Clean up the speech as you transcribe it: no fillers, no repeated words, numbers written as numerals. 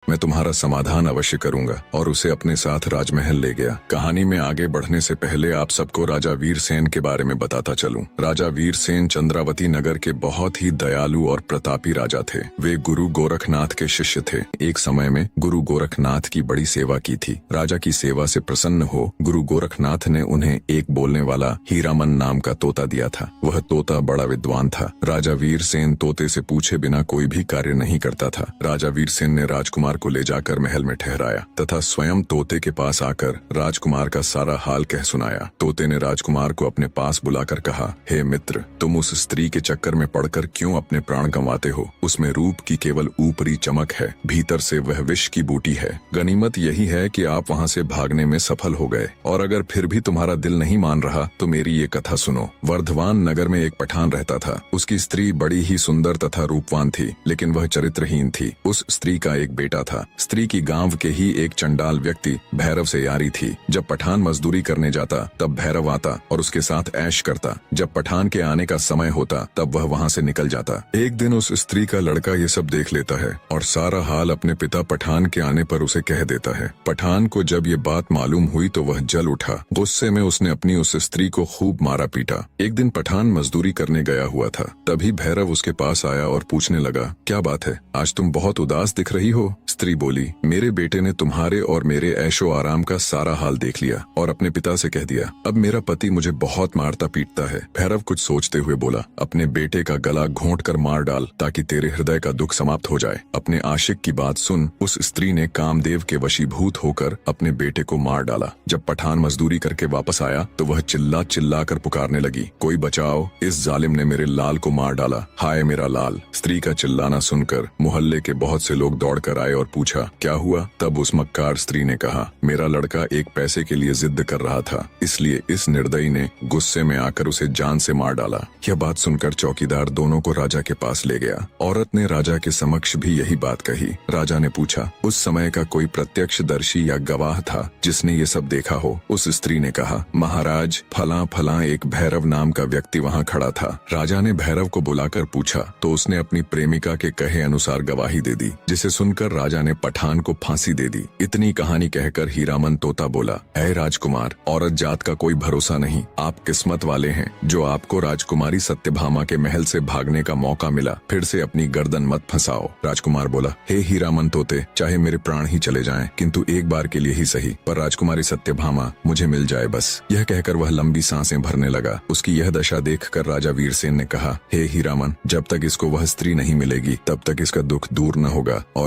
मैं तुम्हारा समाधान अवश्य करूंगा। और उसे अपने साथ राजमहल ले गया। कहानी में आगे बढ़ने से पहले आप सबको राजा वीरसेन के बारे में बताता चलूं। राजा वीरसेन चंद्रावती नगर के बहुत ही दयालु और प्रतापी राजा थे। वे गुरु गोरखनाथ के शिष्य थे। एक समय में गुरु गोरखनाथ की बड़ी सेवा की थी। राजा की सेवा से प्रसन्न हो गुरु गोरखनाथ ने उन्हें एक बोलने वाला हीरामन नाम का तोता दिया था। वह तोता बड़ा विद्वान था। राजा वीरसेन तोते से पूछे बिना कोई भी कार्य नहीं करता था। राजा वीरसेन ने राजकुमार को ले जाकर महल में ठहराया तथा स्वयं तोते के पास आकर राजकुमार का सारा हाल कह सुनाया। तोते ने राजकुमार को अपने पास बुलाकर कहा, हे मित्र, तुम उस स्त्री के चक्कर में पड़कर क्यों अपने प्राण गंवाते हो? उसमें रूप की केवल ऊपरी चमक है, भीतर से वह विष की बूटी है। गनीमत यही है कि आप वहाँ से भागने में सफल हो गए। और अगर फिर भी तुम्हारा दिल नहीं मान रहा तो मेरी ये कथा सुनो। वर्धमान नगर में एक पठान रहता था। उसकी स्त्री बड़ी ही सुंदर तथा रूपवान थी, लेकिन वह चरित्रहीन थी। उस स्त्री का एक बेटा था। स्त्री की गांव के ही एक चंडाल व्यक्ति भैरव से यारी थी। जब पठान मजदूरी करने जाता तब भैरव आता और उसके साथ ऐश करता। जब पठान के आने का समय होता तब वह वहाँ से निकल जाता। एक दिन उस स्त्री का लड़का ये सब देख लेता है और सारा हाल अपने पिता पठान के आने पर उसे कह देता है। पठान को जब ये बात मालूम हुई तो वह जल उठा। गुस्से में उसने अपनी उस स्त्री को खूब मारा पीटा। एक दिन पठान मजदूरी करने गया हुआ था। तभी भैरव उसके पास आया और पूछने लगा, क्या बात है, आज तुम बहुत उदास दिख रही हो? स्त्री बोली, मेरे बेटे ने तुम्हारे और मेरे ऐशो आराम का सारा हाल देख लिया और अपने पिता से कह दिया। अब मेरा पति मुझे बहुत मारता पीटता है। भैरव कुछ सोचते हुए बोला, अपने बेटे का गला घोंट कर मार डाल ताकि तेरे हृदय का दुख समाप्त हो जाए। अपने आशिक की बात सुन उस स्त्री ने कामदेव के वशीभूत होकर अपने बेटे को मार डाला। जब पठान मजदूरी करके वापस आया तो वह चिल्ला चिल्ला कर पुकारने लगी, कोई बचाओ, इस जालिम ने मेरे लाल को मार डाला, हाय मेरा लाल। स्त्री का चिल्लाना सुनकर मोहल्ले के बहुत से लोग दौड़ कर आए और पूछा, क्या हुआ? तब उस मक्कार स्त्री ने कहा, मेरा लड़का एक पैसे के लिए जिद कर रहा था, इसलिए इस निर्दयी ने गुस्से में आकर उसे जान से मार डाला। यह बात सुनकर चौकीदार दोनों को राजा के पास ले गया। औरत ने राजा के समक्ष भी यही बात कही। राजा ने पूछा, उस समय का कोई प्रत्यक्षदर्शी या गवाह था जिसने ये सब देखा हो? उस स्त्री ने कहा, महाराज, फला फला एक भैरव नाम का व्यक्ति वहाँ खड़ा था। राजा ने भैरव को बुलाकर पूछा तो उसने अपनी प्रेमिका के कहे अनुसार गवाही दे दी, जिसे सुनकर राजा ने पठान को फांसी दे दी। इतनी कहानी कहकर हीरामन तोता बोला, ऐ राजकुमार, औरत जात का कोई भरोसा नहीं। आप किस्मत वाले हैं जो आपको राजकुमारी सत्यभामा के महल से भागने का मौका मिला। फिर से अपनी गर्दन मत फंसाओ। राजकुमार बोला, हे हीरामन तोते, चाहे मेरे प्राण ही चले जाएं, किंतु एक बार के लिए ही सही, पर राजकुमारी सत्यभामा मुझे मिल जाए बस। यह कहकर वह लंबी सांसें भरने लगा। उसकी यह दशा देखकर राजा वीरसेन ने कहा, हे हीरामन, जब तक इसको वह स्त्री नहीं मिलेगी तब तक इसका दुख दूर न होगा। और